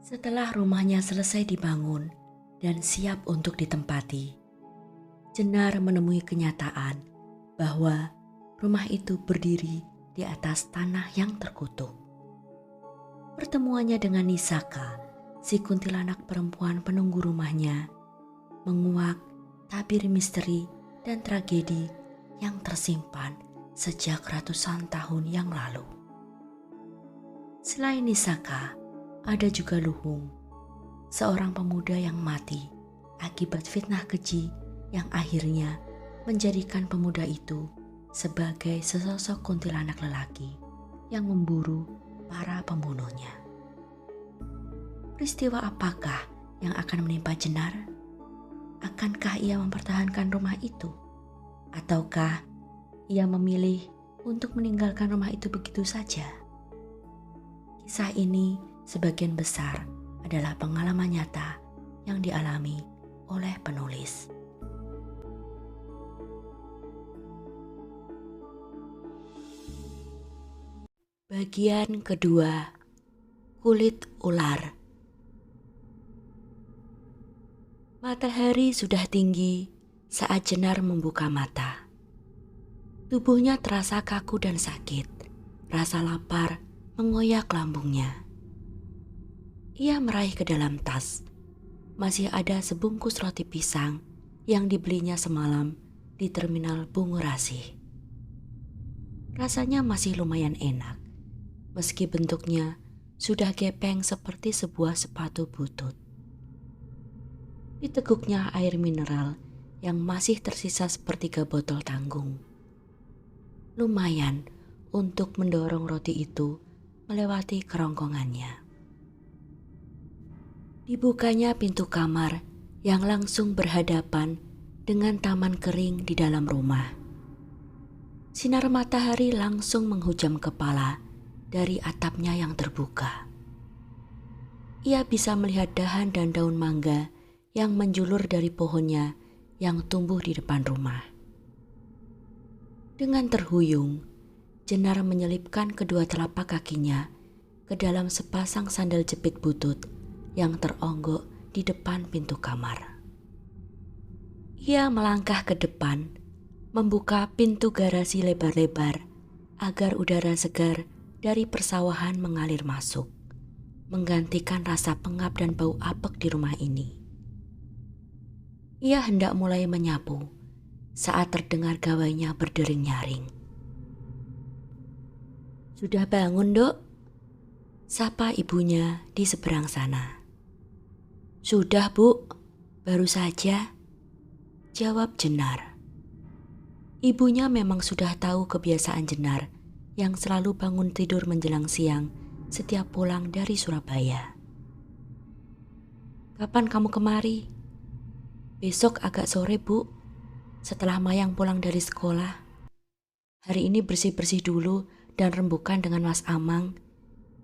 Setelah rumahnya selesai dibangun dan siap untuk ditempati, Jenar menemui kenyataan bahwa rumah itu berdiri di atas tanah yang terkutuk. Pertemuannya dengan Nisaka, si kuntilanak perempuan penunggu rumahnya, menguak tabir misteri dan tragedi yang tersimpan sejak ratusan tahun yang lalu. Selain Nisaka, ada juga Luhung, seorang pemuda yang mati akibat fitnah keji yang akhirnya menjadikan pemuda itu sebagai sesosok kuntilanak lelaki yang memburu para pembunuhnya. Peristiwa apakah yang akan menimpa Jenar? Akankah ia mempertahankan rumah itu? Ataukah ia memilih untuk meninggalkan rumah itu begitu saja? Kisah ini sebagian besar adalah pengalaman nyata yang dialami oleh penulis. Bagian kedua, kulit ular. Matahari sudah tinggi saat Jenar membuka mata. Tubuhnya terasa kaku dan sakit. Rasa lapar mengoyak lambungnya. Ia meraih ke dalam tas. Masih ada sebungkus roti pisang yang dibelinya semalam di terminal Bungurasi. Rasanya masih lumayan enak, meski bentuknya sudah gepeng seperti sebuah sepatu butut. Diteguknya air mineral yang masih tersisa sepertiga botol tanggung. Lumayan untuk mendorong roti itu melewati kerongkongannya. Dibukanya pintu kamar yang langsung berhadapan dengan taman kering di dalam rumah. Sinar matahari langsung menghujam kepala dari atapnya yang terbuka. Ia bisa melihat dahan dan daun mangga yang menjulur dari pohonnya yang tumbuh di depan rumah. Dengan terhuyung, Jenar menyelipkan kedua telapak kakinya ke dalam sepasang sandal jepit butut yang teronggok di depan pintu kamar. Ia melangkah ke depan, membuka pintu garasi lebar-lebar agar udara segar dari persawahan mengalir masuk, menggantikan rasa pengap dan bau apek di rumah ini. Ia hendak mulai menyapu saat terdengar gawainya berdering nyaring. "Sudah bangun, Dok?" sapa ibunya di seberang sana. "Sudah, Bu, baru saja," jawab Jenar. Ibunya memang sudah tahu kebiasaan Jenar yang selalu bangun tidur menjelang siang setiap pulang dari Surabaya. "Kapan kamu kemari?" "Besok agak sore, Bu, setelah Mayang pulang dari sekolah. Hari ini bersih-bersih dulu dan rembukan dengan Mas Amang.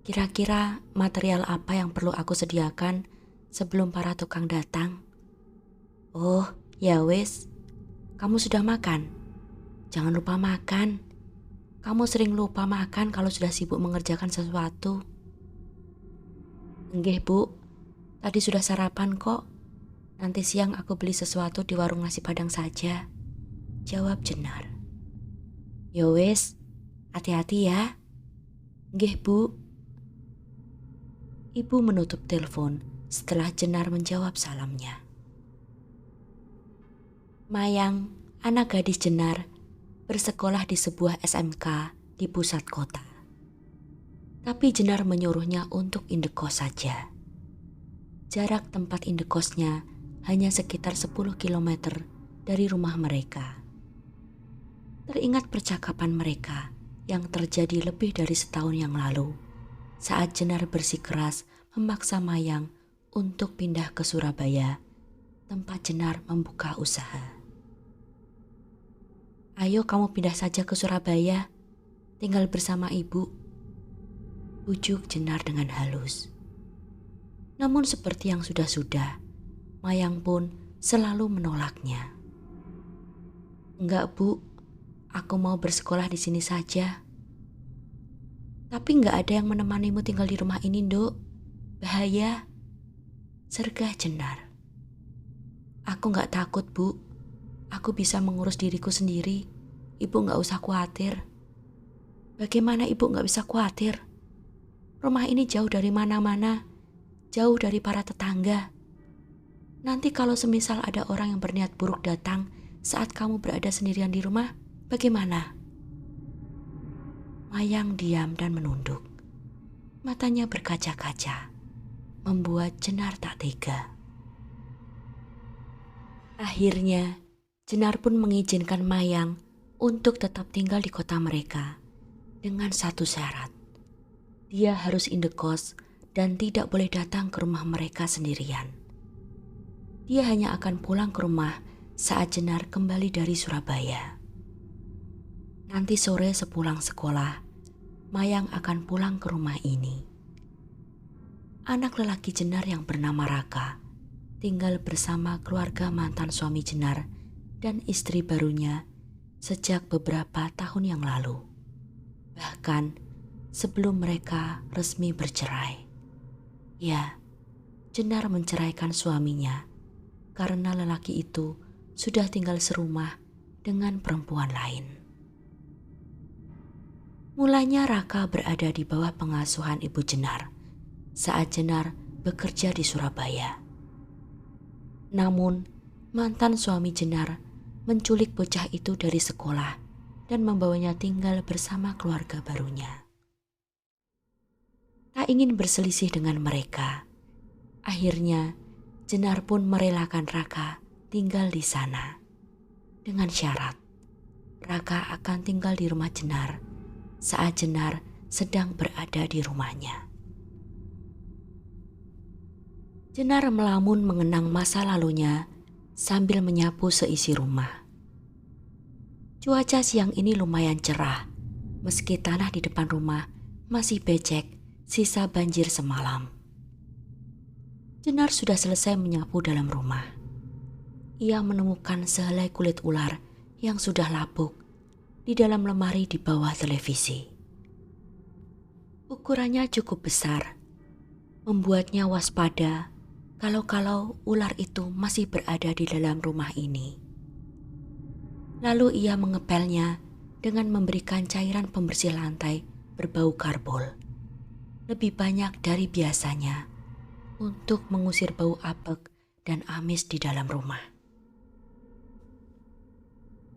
Kira-kira material apa yang perlu aku sediakan sebelum para tukang datang?" "Oh, ya wes. Kamu sudah makan? Jangan lupa makan. Kamu sering lupa makan kalau sudah sibuk mengerjakan sesuatu." "Enggih, Bu. Tadi sudah sarapan kok. Nanti siang aku beli sesuatu di warung nasi Padang saja," jawab Jenar. "Ya wes, hati-hati ya." "Nggih, Bu." Ibu menutup telepon setelah Jenar menjawab salamnya. Mayang, anak gadis Jenar, bersekolah di sebuah SMK di pusat kota. Tapi Jenar menyuruhnya untuk indekos saja. Jarak tempat indekosnya hanya sekitar 10 km dari rumah mereka. Teringat percakapan mereka yang terjadi lebih dari setahun yang lalu saat Jenar bersikeras memaksa Mayang untuk pindah ke Surabaya, tempat Jenar membuka usaha. "Ayo kamu pindah saja ke Surabaya, tinggal bersama ibu," bujuk Jenar dengan halus. Namun seperti yang sudah-sudah, Mayang pun selalu menolaknya. "Enggak, Bu, aku mau bersekolah di sini saja." "Tapi enggak ada yang menemanimu tinggal di rumah ini, Nduk. Bahaya," sergah Jenar. "Aku gak takut, Bu. Aku bisa mengurus diriku sendiri. Ibu gak usah khawatir." "Bagaimana Ibu gak bisa khawatir? Rumah ini jauh dari mana-mana, jauh dari para tetangga. Nanti kalau semisal ada orang yang berniat buruk datang saat kamu berada sendirian di rumah, bagaimana?" Mayang diam dan menunduk. Matanya berkaca-kaca, membuat Jenar tak tega. Akhirnya, Jenar pun mengizinkan Mayang untuk tetap tinggal di kota mereka dengan satu syarat. Dia harus indekos dan tidak boleh datang ke rumah mereka sendirian. Dia hanya akan pulang ke rumah saat Jenar kembali dari Surabaya. Nanti sore sepulang sekolah, Mayang akan pulang ke rumah ini. Anak lelaki Jenar yang bernama Raka tinggal bersama keluarga mantan suami Jenar dan istri barunya sejak beberapa tahun yang lalu. Bahkan sebelum mereka resmi bercerai. Ya, Jenar menceraikan suaminya karena lelaki itu sudah tinggal serumah dengan perempuan lain. Mulanya Raka berada di bawah pengasuhan ibu Jenar saat Jenar bekerja di Surabaya. Namun, mantan suami Jenar menculik bocah itu dari sekolah dan membawanya tinggal bersama keluarga barunya. Tak ingin berselisih dengan mereka, akhirnya Jenar pun merelakan Raka tinggal di sana. Dengan syarat, Raka akan tinggal di rumah Jenar saat Jenar sedang berada di rumahnya. Jenar melamun mengenang masa lalunya sambil menyapu seisi rumah. Cuaca siang ini lumayan cerah, meski tanah di depan rumah masih becek sisa banjir semalam. Jenar sudah selesai menyapu dalam rumah. Ia menemukan sehelai kulit ular yang sudah lapuk di dalam lemari di bawah televisi. Ukurannya cukup besar, membuatnya waspada kalau ular itu masih berada di dalam rumah ini. Lalu ia mengepelnya dengan memberikan cairan pembersih lantai berbau karbol, lebih banyak dari biasanya, untuk mengusir bau apek dan amis di dalam rumah.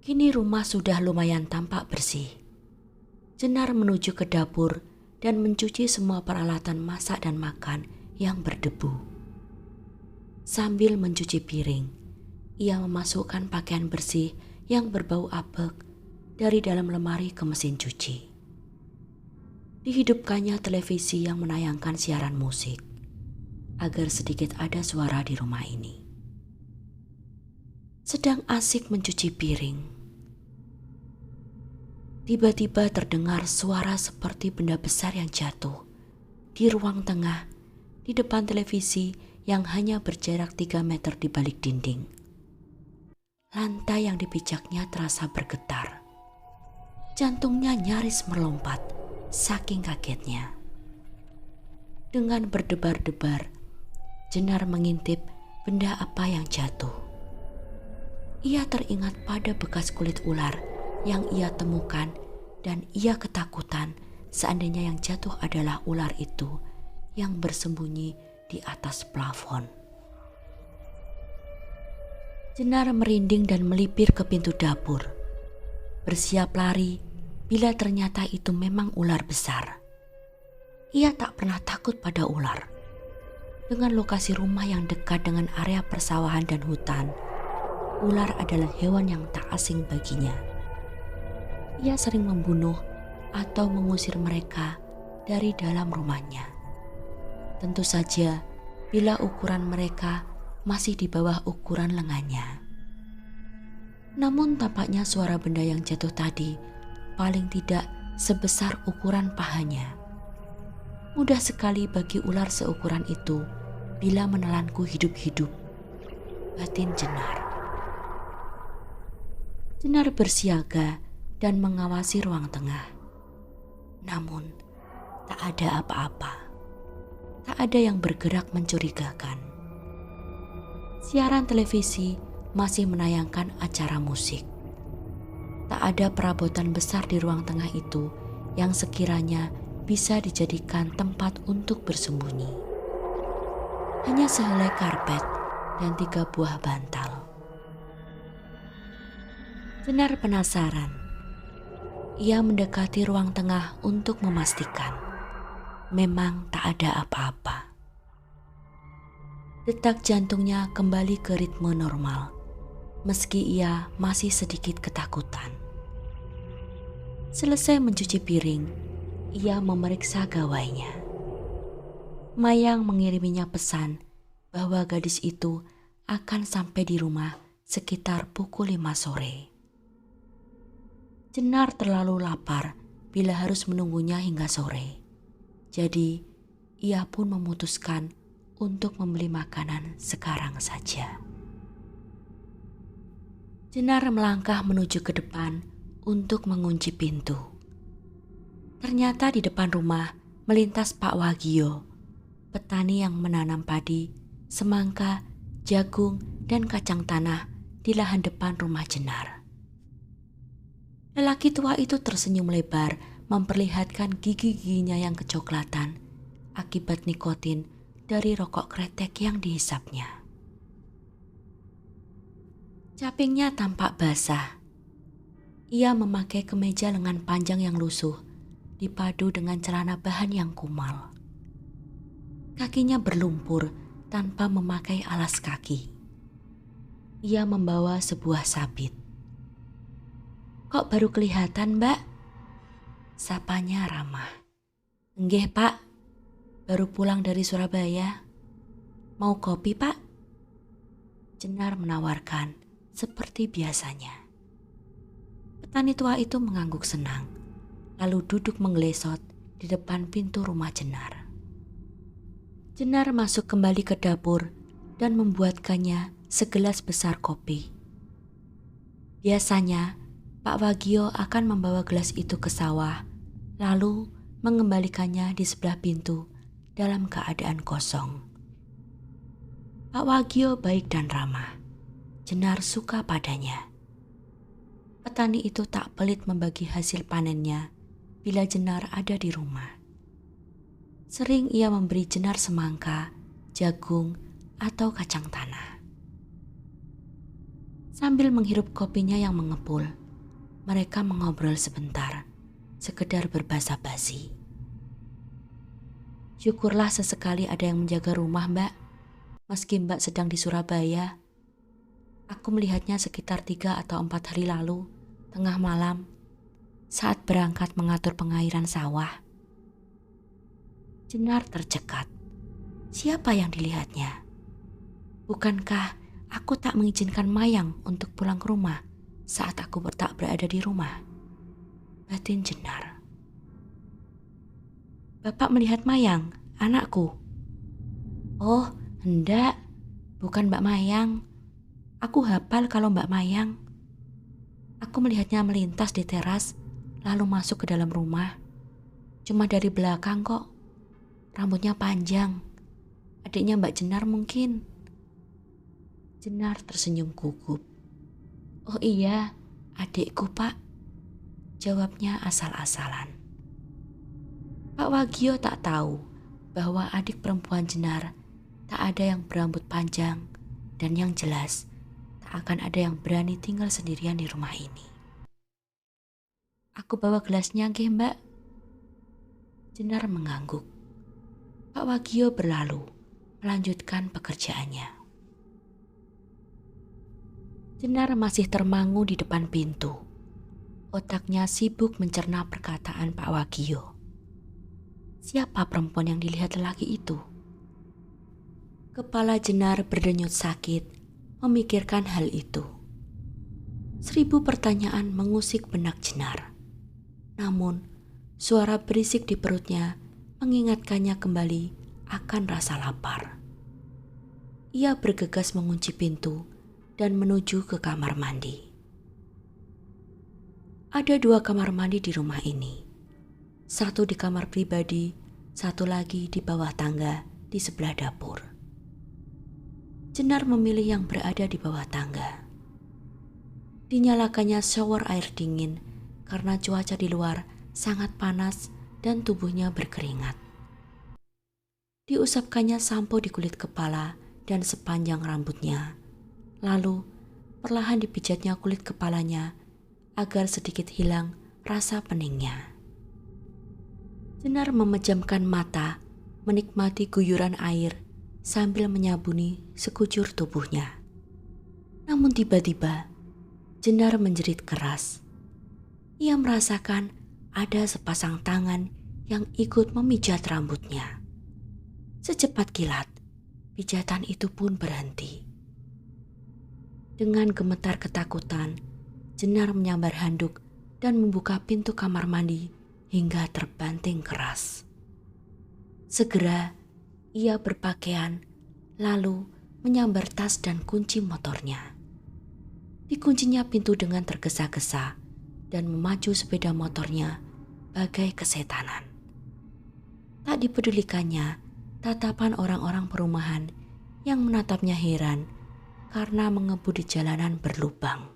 Kini rumah sudah lumayan tampak bersih. Jenar menuju ke dapur dan mencuci semua peralatan masak dan makan yang berdebu. Sambil mencuci piring, ia memasukkan pakaian bersih yang berbau apek dari dalam lemari ke mesin cuci. Dihidupkannya televisi yang menayangkan siaran musik, agar sedikit ada suara di rumah ini. Sedang asik mencuci piring, tiba-tiba terdengar suara seperti benda besar yang jatuh di ruang tengah di depan televisi yang hanya berjarak 3 meter di balik dinding. Lantai yang dipijaknya terasa bergetar. Jantungnya nyaris melompat saking kagetnya. Dengan berdebar-debar, Jenar mengintip benda apa yang jatuh. Ia teringat pada bekas kulit ular yang ia temukan dan ia ketakutan seandainya yang jatuh adalah ular itu yang bersembunyi di atas plafon. Jenar merinding dan melipir ke pintu dapur, bersiap lari bila ternyata itu memang ular besar. Ia tak pernah takut pada ular. Dengan lokasi rumah yang dekat dengan area persawahan dan hutan, ular adalah hewan yang tak asing baginya. Ia sering membunuh atau mengusir mereka dari dalam rumahnya. Tentu saja bila ukuran mereka masih di bawah ukuran lengannya. Namun tampaknya suara benda yang jatuh tadi paling tidak sebesar ukuran pahanya. Mudah sekali bagi ular seukuran itu bila menelanku hidup-hidup, batin Jenar. Jenar bersiaga dan mengawasi ruang tengah. Namun tak ada apa-apa. Tak ada yang bergerak mencurigakan. Siaran televisi masih menayangkan acara musik. Tak ada perabotan besar di ruang tengah itu yang sekiranya bisa dijadikan tempat untuk bersembunyi. Hanya sehelai karpet dan 3 buah bantal. Jenar penasaran. Ia mendekati ruang tengah untuk memastikan memang tak ada apa-apa. Detak jantungnya kembali ke ritme normal, meski ia masih sedikit ketakutan. Selesai mencuci piring, ia memeriksa gawainya. Mayang mengiriminya pesan bahwa gadis itu akan sampai di rumah sekitar pukul 5 sore. Jenar terlalu lapar bila harus menunggunya hingga sore. Jadi, ia pun memutuskan untuk membeli makanan sekarang saja. Jenar melangkah menuju ke depan untuk mengunci pintu. Ternyata di depan rumah melintas Pak Wagio, petani yang menanam padi, semangka, jagung, dan kacang tanah di lahan depan rumah Jenar. Lelaki tua itu tersenyum lebar memperlihatkan gigi-giginya yang kecoklatan akibat nikotin dari rokok kretek yang dihisapnya. Capingnya tampak basah. Ia memakai kemeja lengan panjang yang lusuh dipadu dengan celana bahan yang kumal. Kakinya berlumpur tanpa memakai alas kaki. Ia membawa sebuah sabit. "Kok baru kelihatan, Mbak?" Sapanya ramah. "Nggih, Pak. Baru pulang dari Surabaya. Mau kopi, Pak?" Jenar menawarkan seperti biasanya. Petani tua itu mengangguk senang, lalu duduk menggelesot di depan pintu rumah Jenar. Jenar masuk kembali ke dapur dan membuatkannya segelas besar kopi. Biasanya, Pak Wagio akan membawa gelas itu ke sawah, lalu mengembalikannya di sebelah pintu dalam keadaan kosong. Pak Wagio baik dan ramah. Jenar suka padanya. Petani itu tak pelit membagi hasil panennya bila Jenar ada di rumah. Sering ia memberi Jenar semangka, jagung, atau kacang tanah. Sambil menghirup kopinya yang mengepul, mereka mengobrol sebentar, sekedar berbasa-basi. "Syukurlah sesekali ada yang menjaga rumah, Mbak. Meski Mbak sedang di Surabaya, aku melihatnya sekitar 3 atau 4 hari lalu, tengah malam, saat berangkat mengatur pengairan sawah." Jenar tercekat. Siapa yang dilihatnya? Bukankah aku tak mengizinkan Mayang untuk pulang ke rumah saat aku tak berada di rumah? Batin Jenar. "Bapak melihat Mayang, anakku?" "Oh, hendak. Bukan Mbak Mayang. Aku hafal kalau Mbak Mayang. Aku melihatnya melintas di teras, lalu masuk ke dalam rumah. Cuma dari belakang kok. Rambutnya panjang. Adiknya Mbak Jenar mungkin." Jenar tersenyum gugup. "Oh iya, adikku, Pak," jawabnya asal-asalan. Pak Wagio tak tahu bahwa adik perempuan Jenar tak ada yang berambut panjang, dan yang jelas tak akan ada yang berani tinggal sendirian di rumah ini. "Aku bawa gelasnya, nggih, Mbak." Jenar mengangguk. Pak Wagio berlalu, melanjutkan pekerjaannya. Jenar masih termangu di depan pintu. Otaknya sibuk mencerna perkataan Pak Wagio. Siapa perempuan yang dilihat lelaki itu? Kepala Jenar berdenyut sakit memikirkan hal itu. 1000 pertanyaan mengusik benak Jenar. Namun, suara berisik di perutnya mengingatkannya kembali akan rasa lapar. Ia bergegas mengunci pintu dan menuju ke kamar mandi. Ada 2 kamar mandi di rumah ini. Satu di kamar pribadi, satu lagi di bawah tangga di sebelah dapur. Jenar memilih yang berada di bawah tangga. Dinyalakannya shower air dingin karena cuaca di luar sangat panas dan tubuhnya berkeringat. Diusapkannya sampo di kulit kepala dan sepanjang rambutnya. Lalu perlahan dipijatnya kulit kepalanya agar sedikit hilang rasa peningnya. Jenar memejamkan mata, menikmati guyuran air sambil menyabuni sekujur tubuhnya. Namun tiba-tiba Jenar menjerit keras. Ia merasakan ada sepasang tangan yang ikut memijat rambutnya. Secepat kilat, pijatan itu pun berhenti. Dengan gemetar ketakutan, Jenar menyambar handuk dan membuka pintu kamar mandi hingga terbanting keras. Segera ia berpakaian, lalu menyambar tas dan kunci motornya. Dikuncinya pintu dengan tergesa-gesa dan memacu sepeda motornya bagai kesetanan. Tak dipedulikannya tatapan orang-orang perumahan yang menatapnya heran karena mengebut di jalanan berlubang.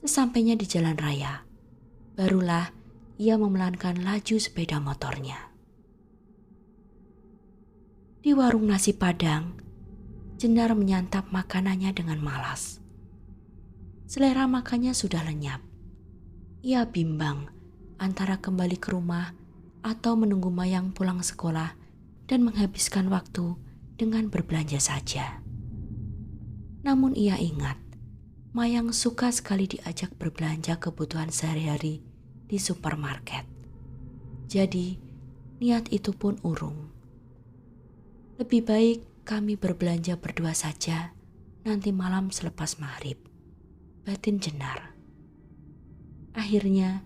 Sesampainya di jalan raya, barulah ia memelankan laju sepeda motornya. Di warung nasi Padang, Jenar menyantap makanannya dengan malas. Selera makannya sudah lenyap. Ia bimbang antara kembali ke rumah atau menunggu Mayang pulang sekolah dan menghabiskan waktu dengan berbelanja saja. Namun ia ingat, Mayang suka sekali diajak berbelanja kebutuhan sehari-hari di supermarket. Jadi, niat itu pun urung. Lebih baik kami berbelanja berdua saja nanti malam selepas maghrib, batin Jenar. Akhirnya,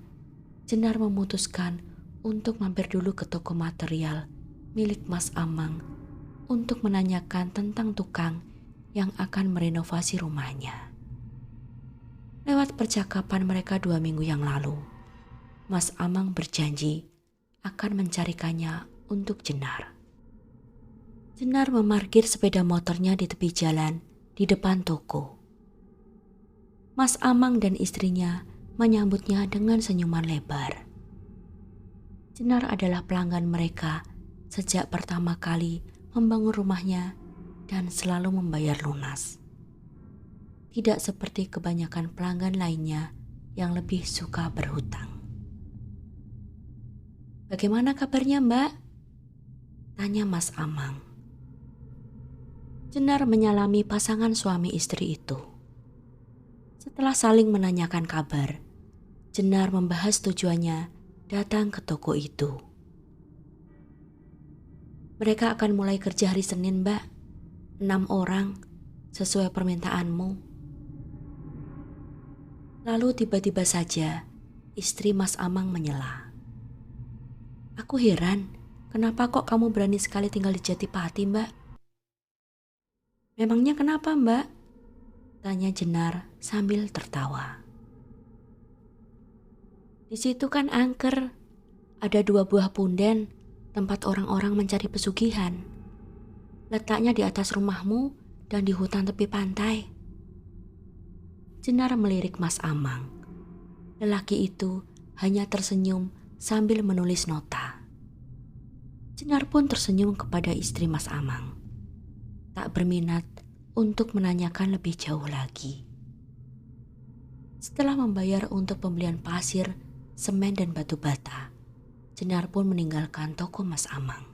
Jenar memutuskan untuk mampir dulu ke toko material milik Mas Amang untuk menanyakan tentang tukang yang akan merenovasi rumahnya. Lewat percakapan mereka 2 minggu yang lalu, Mas Amang berjanji akan mencarikannya untuk Jenar. Jenar memarkir sepeda motornya di tepi jalan di depan toko. Mas Amang dan istrinya menyambutnya dengan senyuman lebar. Jenar adalah pelanggan mereka sejak pertama kali membangun rumahnya dan selalu membayar lunas. Tidak seperti kebanyakan pelanggan lainnya yang lebih suka berhutang. "Bagaimana kabarnya, Mbak?" tanya Mas Amang. Jenar menyalami pasangan suami istri itu. Setelah saling menanyakan kabar, Jenar membahas tujuannya datang ke toko itu. "Mereka akan mulai kerja hari Senin, Mbak. 6 orang, sesuai permintaanmu." Lalu tiba-tiba saja, istri Mas Amang menyela. "Aku heran, kenapa kok kamu berani sekali tinggal di Jatipati, Mbak?" "Memangnya kenapa, Mbak?" tanya Jenar sambil tertawa. "Di situ kan angker, ada 2 buah punden, tempat orang-orang mencari pesugihan. Letaknya di atas rumahmu dan di hutan tepi pantai." Jenar melirik Mas Amang. Lelaki itu hanya tersenyum sambil menulis nota. Jenar pun tersenyum kepada istri Mas Amang. Tak berminat untuk menanyakan lebih jauh lagi. Setelah membayar untuk pembelian pasir, semen dan batu bata, Jenar pun meninggalkan toko Mas Amang.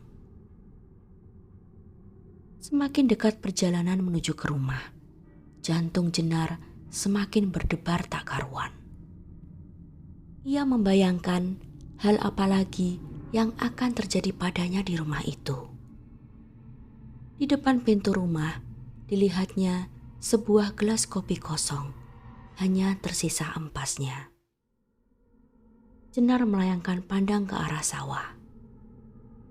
Semakin dekat perjalanan menuju ke rumah, jantung Jenar semakin berdebar tak karuan. Ia membayangkan hal apa lagi yang akan terjadi padanya di rumah itu. Di depan pintu rumah, dilihatnya sebuah gelas kopi kosong, hanya tersisa empasnya. Jenar melayangkan pandang ke arah sawah.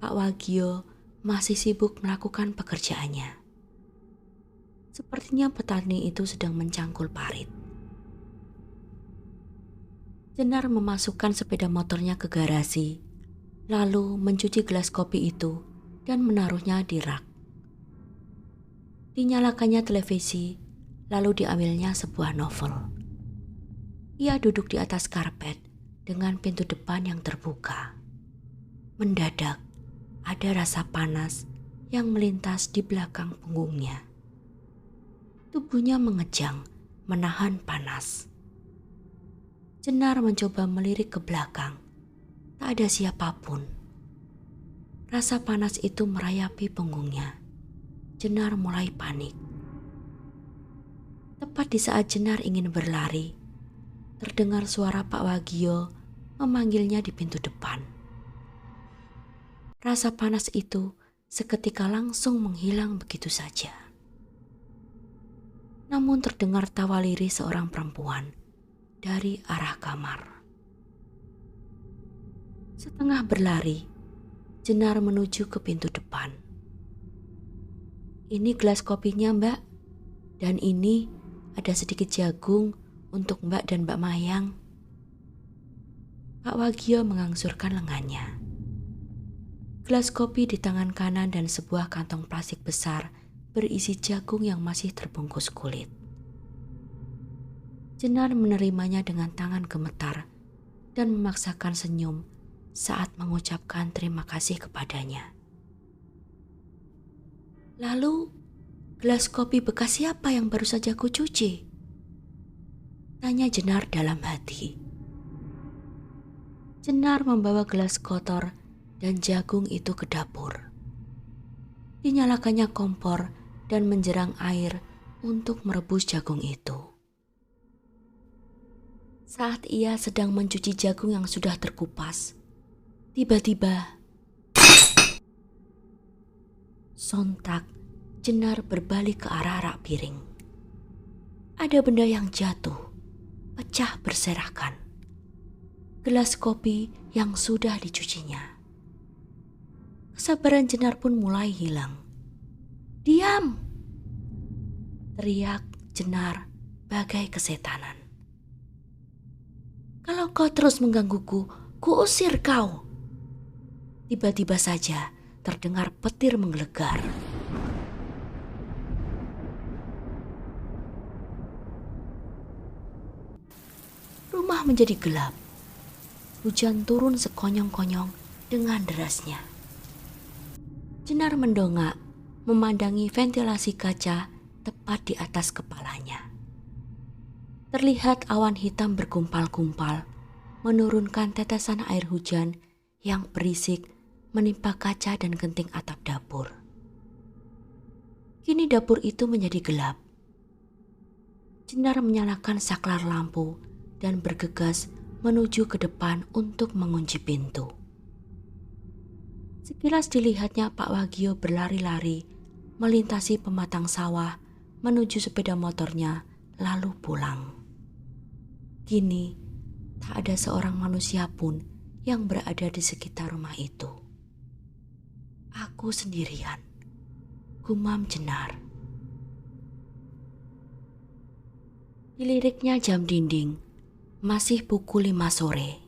Pak Wagio masih sibuk melakukan pekerjaannya. Sepertinya petani itu sedang mencangkul parit. Jenar memasukkan sepeda motornya ke garasi, lalu mencuci gelas kopi itu dan menaruhnya di rak. Dinyalakannya televisi, lalu diambilnya sebuah novel. Ia duduk di atas karpet dengan pintu depan yang terbuka. Mendadak, ada rasa panas yang melintas di belakang punggungnya. Tubuhnya mengejang, menahan panas. Jenar mencoba melirik ke belakang. Tak ada siapapun. Rasa panas itu merayapi punggungnya. Jenar mulai panik. Tepat di saat Jenar ingin berlari, terdengar suara Pak Wagio memanggilnya di pintu depan. Rasa panas itu seketika langsung menghilang begitu saja. Namun terdengar tawa lirih seorang perempuan dari arah kamar. Setengah berlari, Jenar menuju ke pintu depan. "Ini gelas kopinya, Mbak. Dan ini ada sedikit jagung untuk Mbak dan Mbak Mayang." Pak Wagio mengangsurkan lengannya. Gelas kopi di tangan kanan dan sebuah kantong plastik besar berisi jagung yang masih terbungkus kulit. Jenar menerimanya dengan tangan gemetar dan memaksakan senyum saat mengucapkan terima kasih kepadanya. "Lalu, gelas kopi bekas siapa yang baru saja kucuci?" tanya Jenar dalam hati. Jenar membawa gelas kotor dan jagung itu ke dapur. Dinyalakannya kompor dan menjerang air untuk merebus jagung itu. Saat ia sedang mencuci jagung yang sudah terkupas, tiba-tiba sontak Jenar berbalik ke arah rak piring. Ada benda yang jatuh, pecah berserakan. Gelas kopi yang sudah dicucinya. Kesabaran Jenar pun mulai hilang. "Diam!" teriak Jenar bagai kesetanan. "Kalau kau terus menggangguku, kuusir kau." Tiba-tiba saja terdengar petir menggelegar. Rumah menjadi gelap. Hujan turun sekonyong-konyong dengan derasnya. Jenar mendongak, memandangi ventilasi kaca tepat di atas kepalanya. Terlihat awan hitam bergumpal-gumpal, menurunkan tetesan air hujan yang berisik menimpa kaca dan genting atap dapur. Kini dapur itu menjadi gelap. Jenar menyalakan saklar lampu dan bergegas menuju ke depan untuk mengunci pintu. Sekilas dilihatnya Pak Wagio berlari-lari melintasi pematang sawah menuju sepeda motornya lalu pulang. Kini tak ada seorang manusia pun yang berada di sekitar rumah itu. "Aku sendirian," gumam Jenar. Diliriknya jam dinding, masih pukul 5 sore.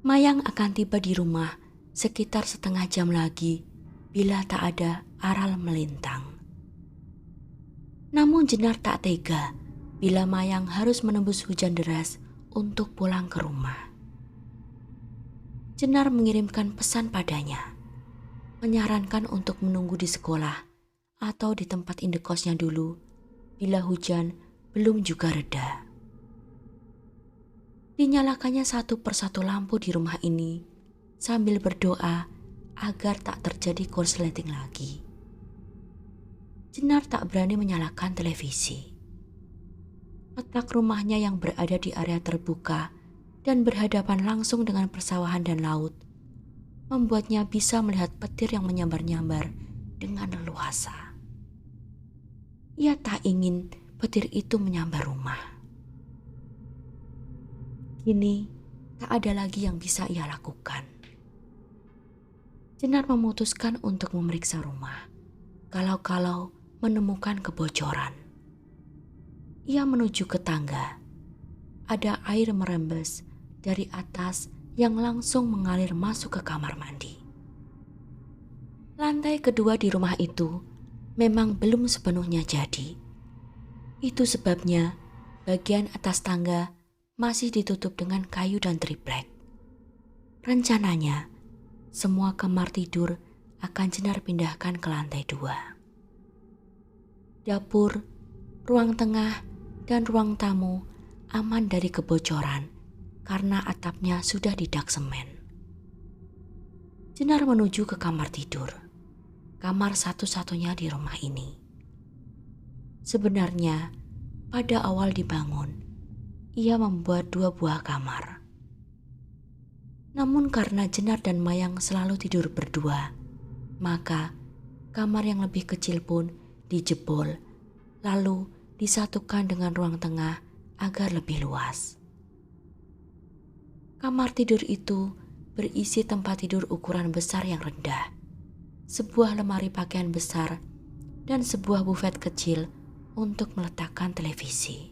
Mayang akan tiba di rumah sekitar setengah jam lagi bila tak ada aral melintang. Namun Jenar tak tega bila Mayang harus menembus hujan deras untuk pulang ke rumah. Jenar mengirimkan pesan padanya, menyarankan untuk menunggu di sekolah atau di tempat indekosnya dulu bila hujan belum juga reda. Dinyalakannya satu persatu lampu di rumah ini sambil berdoa agar tak terjadi korsleting lagi. Jenar tak berani menyalakan televisi. Letak rumahnya yang berada di area terbuka dan berhadapan langsung dengan persawahan dan laut membuatnya bisa melihat petir yang menyambar-nyambar dengan leluasa. Ia tak ingin petir itu menyambar rumah. Kini tak ada lagi yang bisa ia lakukan. Jenar memutuskan untuk memeriksa rumah, kalau-kalau menemukan kebocoran. Ia menuju ke tangga. Ada air merembes dari atas yang langsung mengalir masuk ke kamar mandi. Lantai kedua di rumah itu memang belum sepenuhnya jadi. Itu sebabnya bagian atas tangga masih ditutup dengan kayu dan triplek. Rencananya, semua kamar tidur akan Jenar pindahkan ke lantai 2. Dapur, ruang tengah, dan ruang tamu aman dari kebocoran karena atapnya sudah didak semen. Jenar menuju ke kamar tidur, kamar satu-satunya di rumah ini. Sebenarnya, pada awal dibangun, ia membuat 2 buah kamar. Namun karena Jenar dan Mayang selalu tidur berdua, maka kamar yang lebih kecil pun dijebol, lalu disatukan dengan ruang tengah agar lebih luas. Kamar tidur itu berisi tempat tidur ukuran besar yang rendah, sebuah lemari pakaian besar, dan sebuah bufet kecil untuk meletakkan televisi.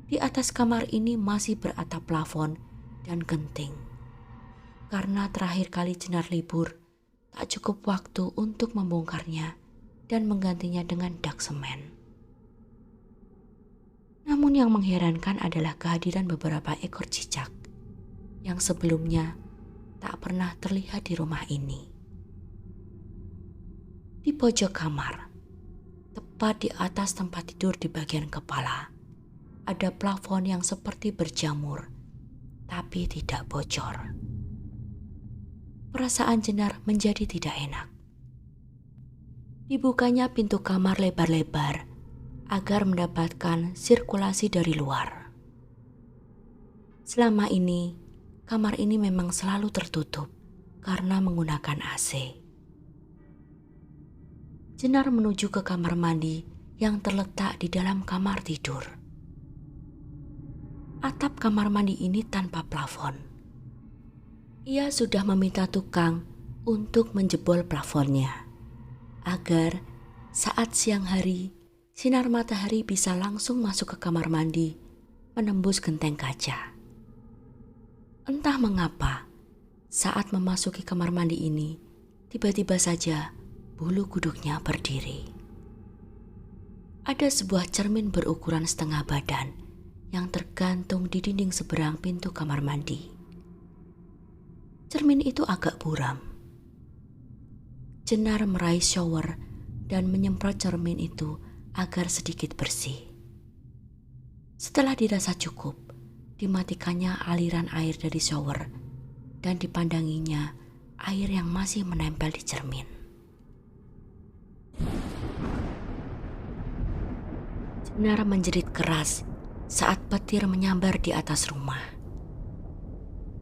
Di atas kamar ini masih beratap plafon dan genting. Karena terakhir kali Jenar libur, tak cukup waktu untuk membongkarnya dan menggantinya dengan dak semen. Namun yang mengherankan adalah kehadiran beberapa ekor cicak yang sebelumnya tak pernah terlihat di rumah ini. Di pojok kamar, tepat di atas tempat tidur di bagian kepala, ada plafon yang seperti berjamur, tapi tidak bocor. Perasaan Jenar menjadi tidak enak. Dibukanya pintu kamar lebar-lebar agar mendapatkan sirkulasi dari luar. Selama ini, kamar ini memang selalu tertutup karena menggunakan AC. Jenar menuju ke kamar mandi yang terletak di dalam kamar tidur. Atap kamar mandi ini tanpa plafon. Ia sudah meminta tukang untuk menjebol plafonnya, agar saat siang hari sinar matahari bisa langsung masuk ke kamar mandi, menembus genteng kaca. Entah mengapa, saat memasuki kamar mandi ini, tiba-tiba saja bulu kuduknya berdiri. Ada sebuah cermin berukuran setengah badan yang tergantung di dinding seberang pintu kamar mandi. Cermin itu agak buram. Jenar meraih shower dan menyemprot cermin itu agar sedikit bersih. Setelah dirasa cukup, dimatikannya aliran air dari shower dan dipandanginya air yang masih menempel di cermin. Jenar menjerit keras saat petir menyambar di atas rumah.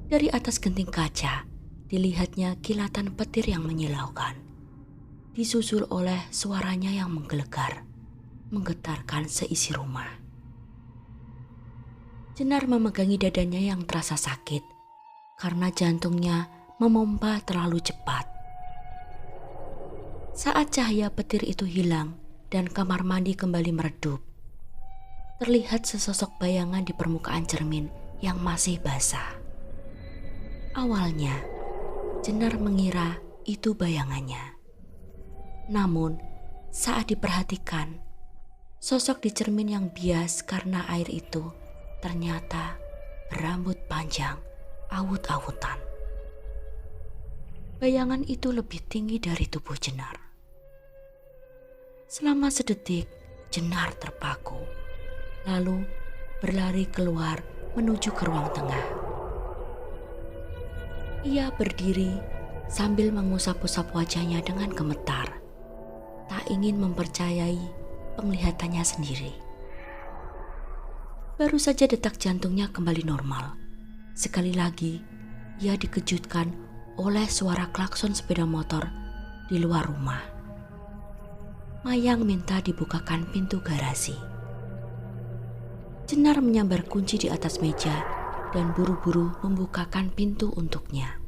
Dari atas genting kaca, dilihatnya kilatan petir yang menyilaukan, disusul oleh suaranya yang menggelegar, menggetarkan seisi rumah. Jenar memegangi dadanya yang terasa sakit karena jantungnya memompa terlalu cepat. Saat cahaya petir itu hilang dan kamar mandi kembali meredup, terlihat sesosok bayangan di permukaan cermin yang masih basah. Awalnya, Jenar mengira itu bayangannya. Namun, saat diperhatikan, sosok di cermin yang bias karena air itu ternyata berambut panjang, awut-awutan. Bayangan itu lebih tinggi dari tubuh Jenar. Selama sedetik, Jenar terpaku, lalu berlari keluar menuju ke ruang tengah. Ia berdiri sambil mengusap-usap wajahnya dengan gemetar, tak ingin mempercayai penglihatannya sendiri. Baru saja detak jantungnya kembali normal. Sekali lagi, ia dikejutkan oleh suara klakson sepeda motor di luar rumah. Mayang minta dibukakan pintu garasi. Jenar menyambar kunci di atas meja dan buru-buru membukakan pintu untuknya.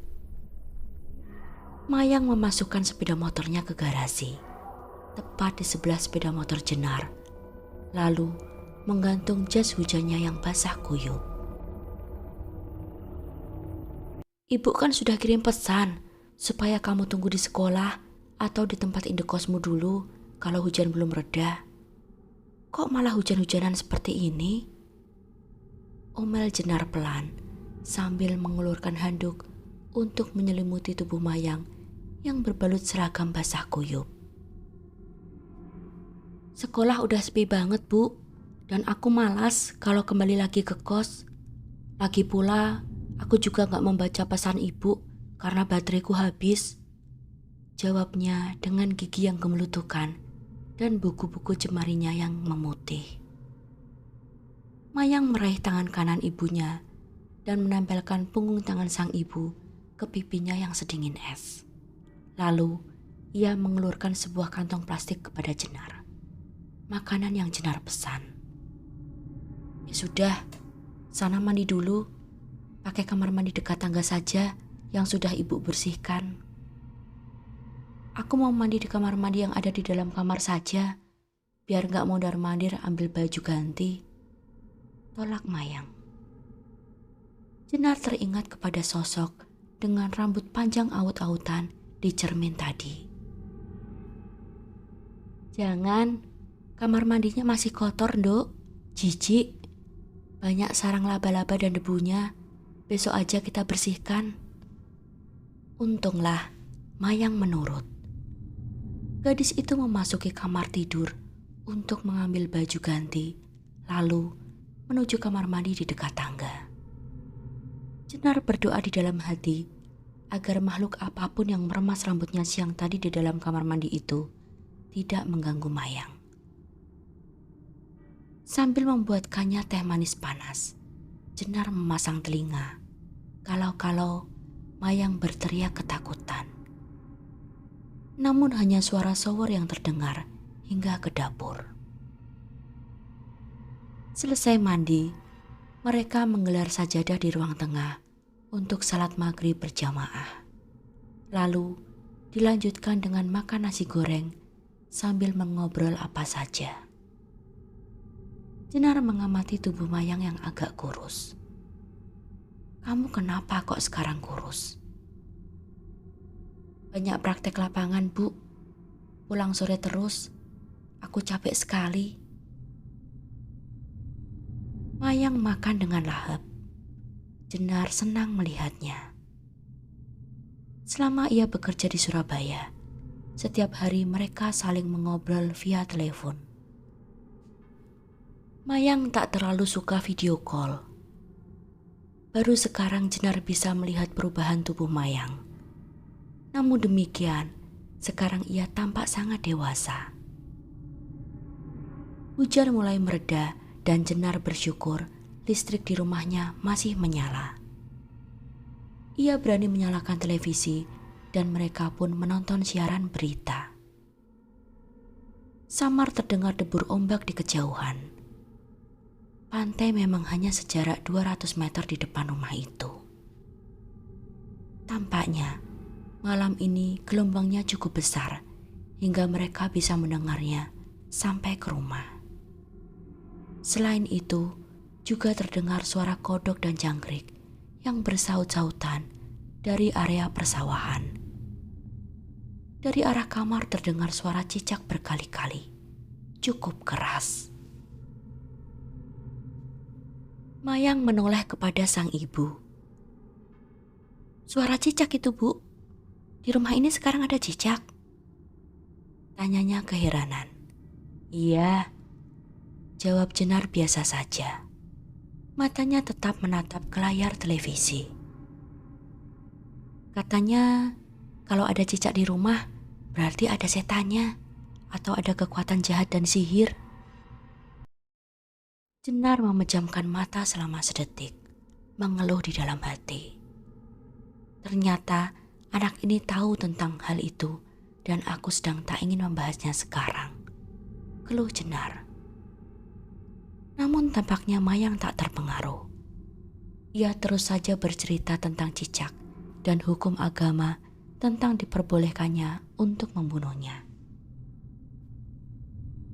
Mayang memasukkan sepeda motornya ke garasi, tepat di sebelah sepeda motor Jenar, lalu menggantung jas hujannya yang basah kuyup. "Ibu kan sudah kirim pesan supaya kamu tunggu di sekolah Atau di tempat indekosmu dulu kalau hujan belum reda? Kok malah hujan-hujanan seperti ini? Omel Jenar pelan sambil mengulurkan handuk untuk menyelimuti tubuh Mayang yang berbalut seragam basah kuyup. Sekolah udah sepi banget, Bu, dan aku malas kalau kembali lagi ke kos. Lagi pula, aku juga gak membaca pesan ibu karena bateraiku habis. Jawabnya dengan gigi yang gemelutukan dan buku-buku jemarinya yang memutih. Mayang meraih tangan kanan ibunya dan menempelkan punggung tangan sang ibu ke pipinya yang sedingin es. Lalu, ia mengelurkan sebuah kantong plastik kepada Jenar. Makanan yang Jenar pesan. Ya sudah, sana mandi dulu. Pakai kamar mandi dekat tangga saja yang sudah ibu bersihkan. Aku mau mandi di kamar mandi yang ada di dalam kamar saja, biar gak mondar-mandir ambil baju ganti. Tolak Mayang. Jenar teringat kepada sosok dengan rambut panjang aut-autan di cermin tadi. Jangan, kamar mandinya masih kotor, Nduk. Jijik. Banyak sarang laba-laba dan debunya. Besok aja kita bersihkan. Untunglah Mayang menurut. Gadis itu memasuki kamar tidur untuk mengambil baju ganti, lalu menuju kamar mandi di dekat tangga. Jenar berdoa di dalam hati agar makhluk apapun yang meremas rambutnya siang tadi di dalam kamar mandi itu tidak mengganggu Mayang. Sambil membuatkannya teh manis panas, Jenar memasang telinga. Kalau-kalau Mayang berteriak ketakutan. Namun hanya suara shower yang terdengar hingga ke dapur. Selesai mandi, mereka menggelar sajadah di ruang tengah untuk salat maghrib berjamaah. Lalu dilanjutkan dengan makan nasi goreng sambil mengobrol apa saja. Jenar mengamati tubuh Mayang yang agak kurus. Kamu kenapa kok sekarang kurus? Banyak praktek lapangan, Bu. Pulang sore terus. Aku capek sekali. Mayang makan dengan lahap. Jenar senang melihatnya. Selama ia bekerja di Surabaya, setiap hari mereka saling mengobrol via telepon. Mayang tak terlalu suka video call. Baru sekarang Jenar bisa melihat perubahan tubuh Mayang. Namun demikian, sekarang ia tampak sangat dewasa. Hujan mulai mereda dan Jenar bersyukur listrik di rumahnya masih menyala. Ia berani menyalakan televisi dan mereka pun menonton siaran berita. Samar terdengar debur ombak di kejauhan. Pantai memang hanya sejarak 200 meter di depan rumah itu. Tampaknya malam ini gelombangnya cukup besar hingga mereka bisa mendengarnya sampai ke rumah. Selain itu, juga terdengar suara kodok dan jangkrik yang bersaut-sautan dari area persawahan. Dari arah kamar terdengar suara cicak berkali-kali, cukup keras. Mayang menoleh kepada sang ibu. Suara cicak itu, Bu. Di rumah ini sekarang ada cicak? Tanyanya keheranan. Iya, jawab Jenar biasa saja. Matanya tetap menatap ke layar televisi. Katanya kalau ada cicak di rumah berarti ada setannya atau ada kekuatan jahat dan sihir. Jenar memejamkan mata selama sedetik, mengeluh di dalam hati. Ternyata anak ini tahu tentang hal itu dan aku sedang tak ingin membahasnya sekarang. Keluh Jenar. Namun tampaknya Mayang tak terpengaruh. Ia terus saja bercerita tentang cicak dan hukum agama tentang diperbolehkannya untuk membunuhnya.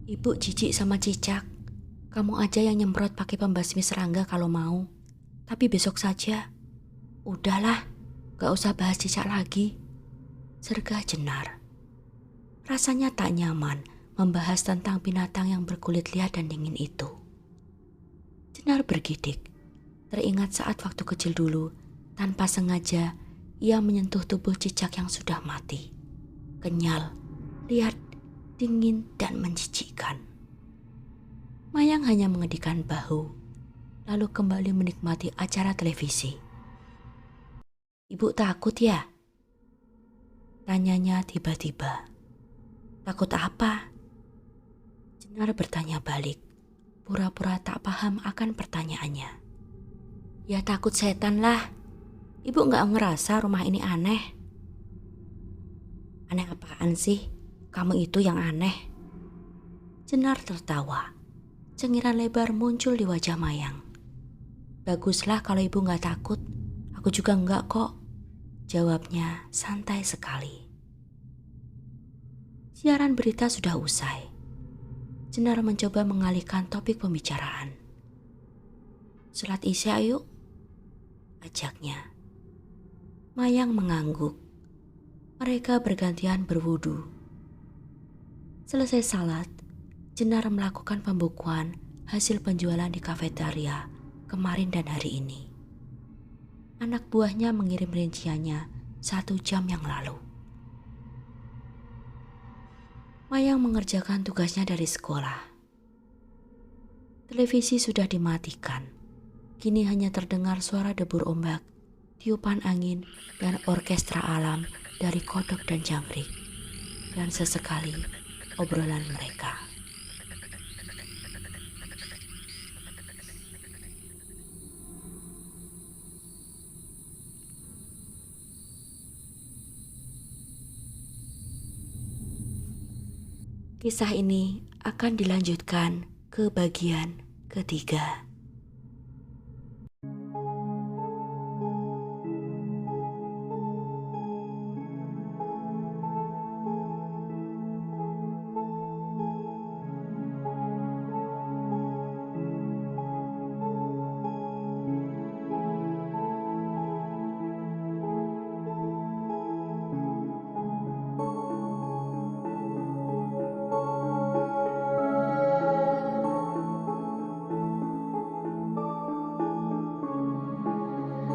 Ibu jijik sama cicak. Kamu aja yang nyemprot pakai pembasmi serangga kalau mau. Tapi besok saja. Udahlah, gak usah bahas cicak lagi. Sergah Jenar. Rasanya tak nyaman membahas tentang binatang yang berkulit liat dan dingin itu. Jenar bergidik. Teringat saat waktu kecil dulu, tanpa sengaja ia menyentuh tubuh cicak yang sudah mati. Kenyal, liat, dingin, dan menjijikkan. Mayang hanya mengedikan bahu, lalu kembali menikmati acara televisi. "Ibu takut ya?" tanyanya tiba-tiba. "Takut apa?" Jenar bertanya balik, pura-pura tak paham akan pertanyaannya. "Ya takut setan lah. Ibu gak ngerasa rumah ini aneh?" "Aneh apaan sih? Kamu itu yang aneh." Jenar tertawa. Cengiran lebar muncul di wajah Mayang. "Baguslah kalau ibu gak takut. Aku juga enggak kok," jawabnya santai sekali. Siaran berita sudah usai. Jenar mencoba mengalihkan topik pembicaraan. "Sholat Isya yuk," ajaknya. Mayang mengangguk. Mereka bergantian berwudu. Selesai salat, Jenar melakukan pembukuan hasil penjualan di kafetaria kemarin dan hari ini. Anak buahnya mengirim rinciannya 1 jam yang lalu. Mayang mengerjakan tugasnya dari sekolah. Televisi sudah dimatikan. Kini hanya terdengar suara debur ombak, tiupan angin, dan orkestra alam dari kodok dan jangkrik. Dan sesekali obrolan mereka. Kisah ini akan dilanjutkan ke bagian ketiga.